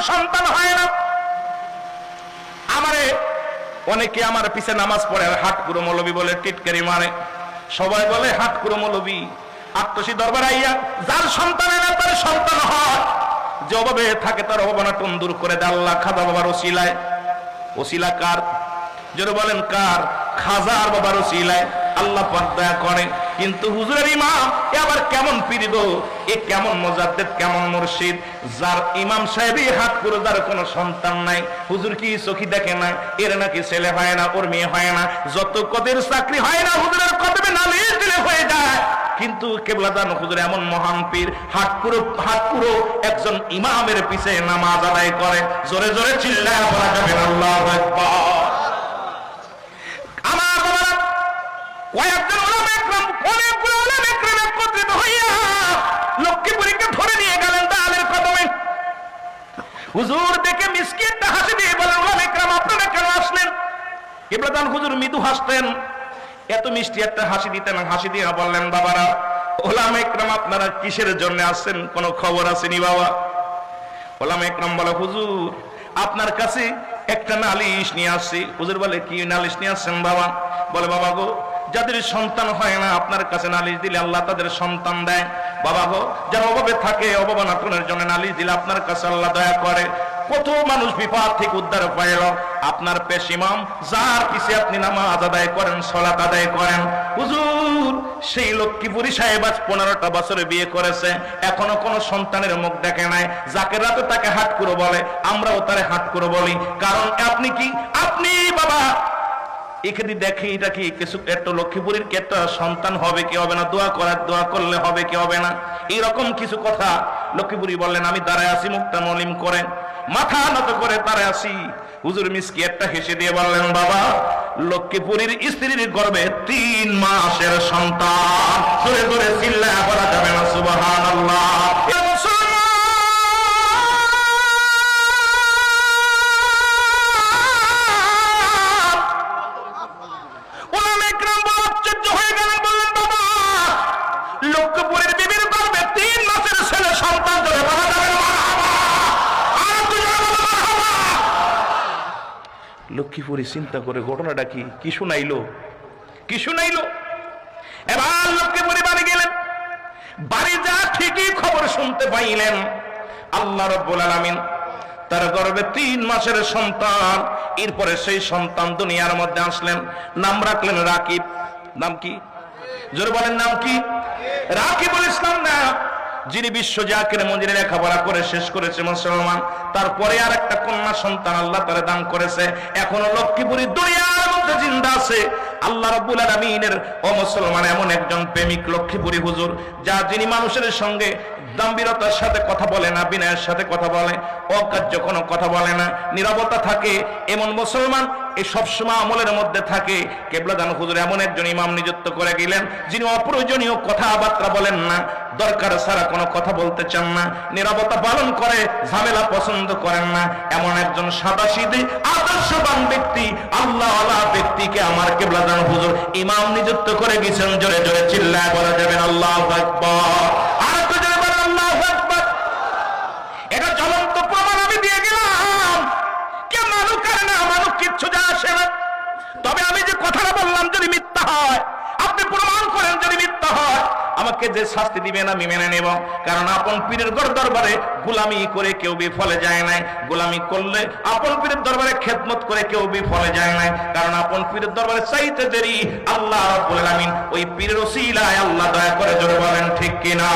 সন্তান হয় না। আমারে অনেকে আমার পিছে নামাজ পড়ে আর হাটকুড়ো মৌলবী বলে টিটকারি মারে। সবাই বলে হাটকুড়ো মৌলবী। আট্টসি দরবার আইয়া যার সন্তানের না তার সন্তান হয়, যে অভাবে থাকে তার অভাবনাটন দূর করে দেয় আল্লাহ খাজা বাবার ওসিলায়। ওসিলা কার? যারা বলেন কার? খাজার বাবার ওসিলায় আল্লাহ পাক দয়া করে। কিন্তু হুজুরের ইমাম এ আবার কেমন পীর গো, এ কেমন মুজাদ্দিদ, কেমন মুর্শিদ, যার ইমাম সাহেবই হাত করে যার কোনো সন্তান নাই। হুজুর কি চোখি দেখে না এর নাকি ছেলে হয় না, ওর মেয়ে হয় না, যত কদের চাকরি হয় না হুজুরের কদমে নালিশ দিলে হয়ে যায়। কিন্তু কেবলাদান হুজুর এমন মহান পীর, হাত পুরো একজন ইমামের পিছে নামাজ আদায় করে। জোরে জোরে চিল্লায় বলা যাবে আল্লাহু আকবার। আমার বাবারা কয়েকজন ওলামা একরাম, অনেকগুলো ওলামা একরাম একত্রিত হইয়া লক্ষ্মীপুরীকে ধরে নিয়ে গেলেন দালের কদমে। হুজুর দেখে মিসকি একটা হাসি দিয়ে বলেন, ওলামা একরাম আপনারা কেন আসলেন? কেবলাদান হুজুর মৃদু হাসতেন, এত মিষ্টি একটা হাসি দিতেন। হাসি দিয়ে বললেন, বাবারা ওলামা একরাম আপনারা কিসের জন্য আসছেন, কোনো খবর আসেনি বাবা? ওলামা একরাম বলে, হুজুর আপনার কাছে একটা নালিশ নিয়ে আসছি। হুজুর বলে, কি নালিশ নিয়ে আসছেন বাবা? বলে, বাবা গো যাদের সন্তান হয় না আপনার কাছে নালিশ দিলে আল্লাহ তাদের সন্তান দেয়। বাবা গো যারা অভাবে থাকে অভাবনাটনের জন্য নালিশ দিলে আপনার কাছে আল্লাহ দয়া করে। কত মানুষ বিপদ থেকে উদ্ধার পাইল আপনার পেশ ইমাম, যার পিছে আপনি নামাজ আদায় করেন, সালাত আদায় করেন। হুজুর সেই লক্ষ্মীপুরী সাহেব আজ 15টা বছরে বিয়ে করেছে, এখনো কোনো সন্তানের মুখ দেখে নাই। যাকে রাতে তাকে হাটকুড়ো বলে, আমরাও তারে হাটকুড়ো বলি। কারণ আপনি কি, আপনি বাবা এখানে দেখি এটা কি কিছু একটা লক্ষ্মীপুরীর কি একটা সন্তান হবে কি হবে না, দোয়া করলে হবে কি হবে না, এইরকম কিছু কথা লক্ষ্মীপুরী বললেন। আমি দাঁড়ায় আছি, মুখটা মলিম করে মাথা নত করে দাঁড়ায় আছি। হুজুর মিসকি একটা হেসে দিয়ে বললেন, বাবা লক্ষ্মীপুরীর স্ত্রীর গর্ভে 3 মাসের সন্তান। জোরে জোরে চিল্লায়া বলা যাবে না সুবহানাল্লাহ? লক্ষ্মীপুরের বিবির গর্ভে 3 মাসের ছেলে সন্তান। ধরে বলা যাবে না? লক্ষ্মীপুরি চিন্তা করে ঘটনাটা কি শুনাইলো, কি শুনাইলো। এবার লক্ষ্মীপুরি বাড়ি গেলেন। বাড়ি যা ঠিকই খবর শুনতে পাইলেন আল্লাহ রাব্বুল আলামিন তার গর্ভে 3 মাসের সন্তান। এরপরে সেই সন্তান দুনিয়ার মধ্যে আসলেন, নাম রাখলেন রাকিব। নাম কি? জোরে বলেন, নাম কি? রাকিবুল ইসলাম না, যিনি বিশ্ব জাকির মঞ্জিরে লেখাপড়া করে শেষ করেছে মুসলমান। তারপরে আর একটা কন্যা সন্তান আল্লাহ তাআলা দান করেছে, এখনো লক্ষ্মীপুরী দুনিয়ার মধ্যে জিন্দা আছে। আল্লাহ রাব্বুল আলামিনের ও মুসলমান এমন একজন প্রেমিক লক্ষ্মীপুরী হুজুর, যিনি মানুষের সঙ্গে দাম্ভিরতার সাথে কথা বলে না, বিনয়ের সাথে কথা বলে, অকার্য কোনো কথা বলে না, নীরবতা থাকে, এমন মুসলমান এই সবসময় আমলের মধ্যে থাকে। কেবলাদান হুজুর এমন একজন ইমাম নিযুক্ত করে গেলেন, যিনি অপ্রয়োজনীয় কথাবার্তা বলেন না, দরকার ছাড়া কোনো কথা বলতে চান না, নীরবতা পালন করে, ঝামেলা পছন্দ করেন না। এমন একজন সাদাসিধে আদর্শবান ব্যক্তি, আল্লাহওয়ালা ব্যক্তিকে আমার কেবলাদান হুজুর ইমাম নিযুক্ত করে গেছেন। জোরে জোরে চিল্লায় বলা যাবেন আল্লাহু আকবার। আর একটু জোরে বলেন আল্লাহু আকবার। এটা জ্বলন্ত প্রমাণ আমি দিয়ে গেলাম। কে মানুক আর না মানুক কিচ্ছু যায় আসে না। তবে আমি যে কথাটা বললাম যদি মিথ্যা হয়, আপনি প্রমাণ করেন যদি মিথ্যা হয়, আমাকে যে শাস্তি দিবেন আমি মেনে নেব। কারণ আপন পীরের দরবারে গোলামি করে কেউ বিফলে যায় নাই। গোলামি করলে আপন পীরের দরবারে খেদমত করে কেউ বিফলে যায় নাই। কারণ আপন পীরের দরবারে চাইতে দেরি আল্লাহ রাব্বুল আলামিন ওই পীরের ওসিলায় আল্লাহ দয়া করে। জোরে বলেন ঠিক কিনা?